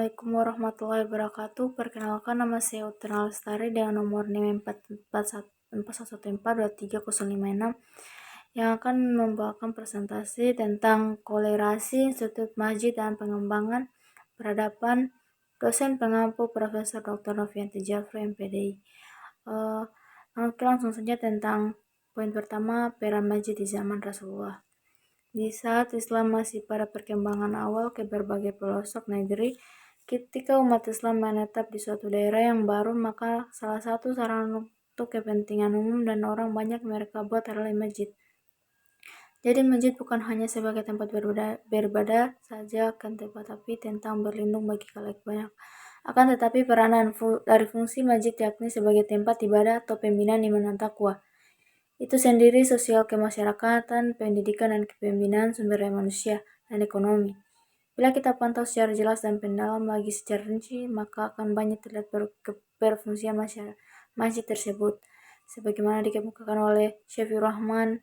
Assalamualaikum warahmatullahi wabarakatuh. Perkenalkan, nama saya Utara Lestari dengan nomor NIM 4114230556 yang akan membawakan presentasi tentang kolerasi Institut Masjid dan Pengembangan Peradaban, dosen pengampu Profesor Dr. Novianti Jafri, MPDI. Oke, langsung saja tentang poin pertama, peran masjid di zaman Rasulullah. Di saat Islam masih pada perkembangan awal ke berbagai pelosok negeri, ketika umat Islam menetap di suatu daerah yang baru, maka salah satu sarana untuk kepentingan umum dan orang banyak mereka buat adalah masjid. Jadi masjid bukan hanya sebagai tempat beribadah saja, akan tetapi tentang berlindung bagi khalayak banyak. Akan tetapi peranan dari fungsi masjid yakni sebagai tempat ibadah atau pembinaan iman dan takwa. Itu sendiri sosial kemasyarakatan, pendidikan, dan kepembinaan sumber daya manusia dan ekonomi. Bila kita pantau secara jelas dan pendalam lagi secara rinci, maka akan banyak terlihat berfungsian masjid tersebut. Sebagaimana dikemukakan oleh Syafiur Rahman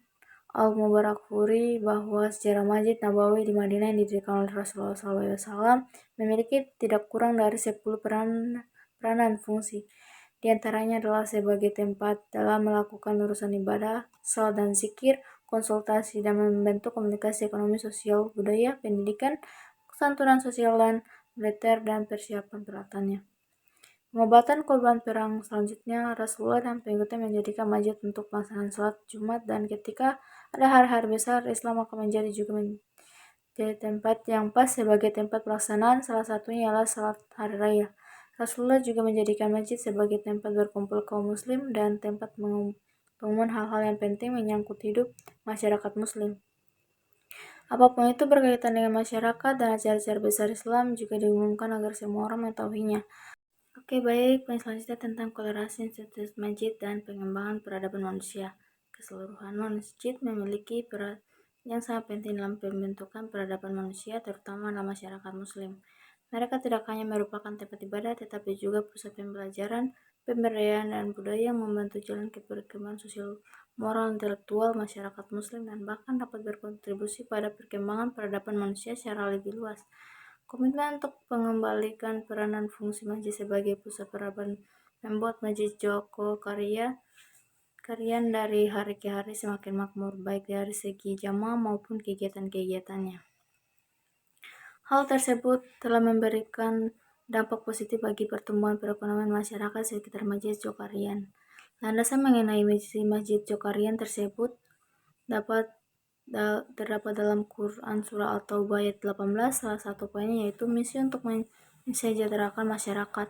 Al-Mubarakfuri bahwa sejarah Masjid Nabawi di Madinah yang didirikan oleh Rasulullah SAW memiliki tidak kurang dari 10 peranan fungsi. Di antaranya adalah sebagai tempat dalam melakukan urusan ibadah, salat dan zikir, konsultasi dan membentuk komunikasi ekonomi, sosial, budaya, pendidikan, kesantunan sosial dan militer dan persiapan peralatannya. Pengobatan korban perang selanjutnya, Rasulullah dan pengikutnya menjadikan masjid untuk pelaksanaan salat Jumat, dan ketika ada hari-hari besar Islam akan menjadi tempat yang pas sebagai tempat pelaksanaan, salah satunya ialah salat hari raya. Rasulullah juga menjadikan masjid sebagai tempat berkumpul kaum muslim dan tempat pengumuman hal-hal yang penting menyangkut hidup masyarakat muslim. Apapun itu berkaitan dengan masyarakat dan acara-acara besar Islam juga diumumkan agar semua orang mengetahuinya. Oke, baik. Poin selanjutnya tentang kolerasi Institut Masjid dan Pengembangan Peradaban Manusia. Keseluruhan masjid memiliki peran yang sangat penting dalam pembentukan peradaban manusia, terutama dalam masyarakat muslim. Mereka tidak hanya merupakan tempat ibadah, tetapi juga pusat pembelajaran, pemberdayaan, dan budaya yang membantu jalan ke perkembangan sosial, moral, intelektual masyarakat muslim, dan bahkan dapat berkontribusi pada perkembangan peradaban manusia secara lebih luas. Komitmen untuk mengembalikan peranan fungsi masjid sebagai pusat peradaban membuat Masjid Joko Karyan dari hari ke hari semakin makmur, baik dari segi jamaah maupun kegiatan-kegiatannya. Hal tersebut telah memberikan dampak positif bagi pertumbuhan perekonomian masyarakat sekitar Masjid Jokarian. Landasan mengenai Masjid Jokarian tersebut terdapat dalam Quran Surah At-Taubah ayat 18. Salah satu poinnya yaitu misi untuk mensejahterakan masyarakat.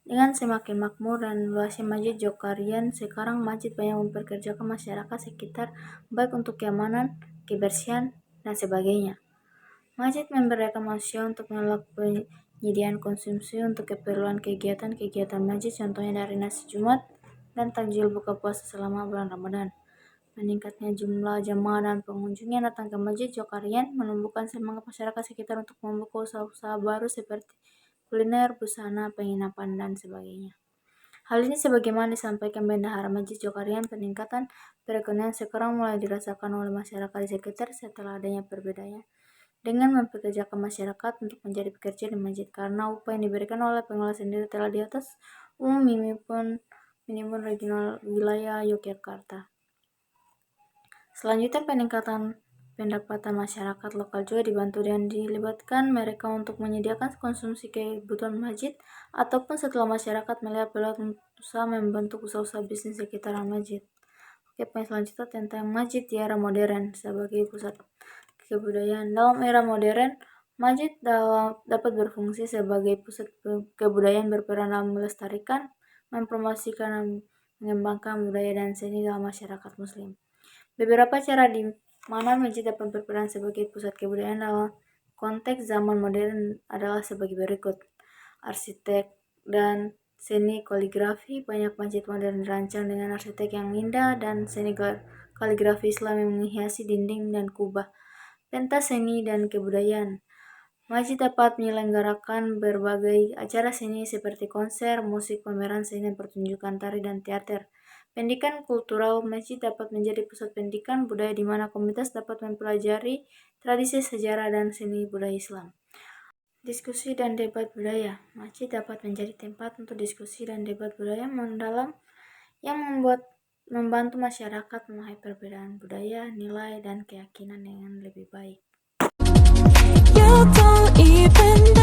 Dengan semakin makmur dan luasnya Masjid Jokarian, sekarang masjid banyak memperkerjakan masyarakat sekitar, baik untuk keamanan, kebersihan, dan sebagainya. Masjid memberdayakan manusia untuk menolak penyediaan konsumsi untuk keperluan kegiatan-kegiatan masjid, contohnya dari nasi Jumat dan takjil buka puasa selama bulan Ramadan. Meningkatnya jumlah jamaah dan pengunjung yang datang ke Masjid Jokarian menumbuhkan semangat masyarakat sekitar untuk membuka usaha-usaha baru seperti kuliner, busana, penginapan, dan sebagainya. Hal ini sebagaimana disampaikan Bendahara Masjid Jokarian, peningkatan perekonomian sekarang mulai dirasakan oleh masyarakat di sekitar setelah adanya perbedaan dengan mempekerjakan masyarakat untuk menjadi pekerja di masjid, karena upah yang diberikan oleh pengelola sendiri telah di atas umum minimum regional wilayah Yogyakarta. Selanjutnya, peningkatan pendapatan masyarakat lokal juga dibantu dan dilibatkan mereka untuk menyediakan konsumsi kebutuhan masjid, ataupun setelah masyarakat melihat peluang usaha membentuk usaha-usaha bisnis sekitaran masjid. Oke, poin selanjutnya tentang masjid di era modern sebagai pusat kebudayaan. Dalam era modern, masjid dapat berfungsi sebagai pusat kebudayaan, berperan dalam melestarikan, mempromosikan, dan mengembangkan budaya dan seni dalam masyarakat muslim. Beberapa cara di mana masjid dapat berperan sebagai pusat kebudayaan dalam konteks zaman modern adalah sebagai berikut. Arsitek dan seni kaligrafi. Banyak masjid modern dirancang dengan arsitek yang indah dan seni kaligrafi Islam yang menghiasi dinding dan kubah. Pentas seni dan kebudayaan. Masjid dapat menyelenggarakan berbagai acara seni seperti konser, musik, pameran seni, dan pertunjukan tari dan teater. Pendidikan kultural. Masjid dapat menjadi pusat pendidikan budaya di mana komunitas dapat mempelajari tradisi, sejarah, dan seni budaya Islam. Diskusi dan debat budaya. Masjid dapat menjadi tempat untuk diskusi dan debat budaya mendalam yang membantu masyarakat memahami perbedaan budaya, nilai, dan keyakinan dengan lebih baik. You don't even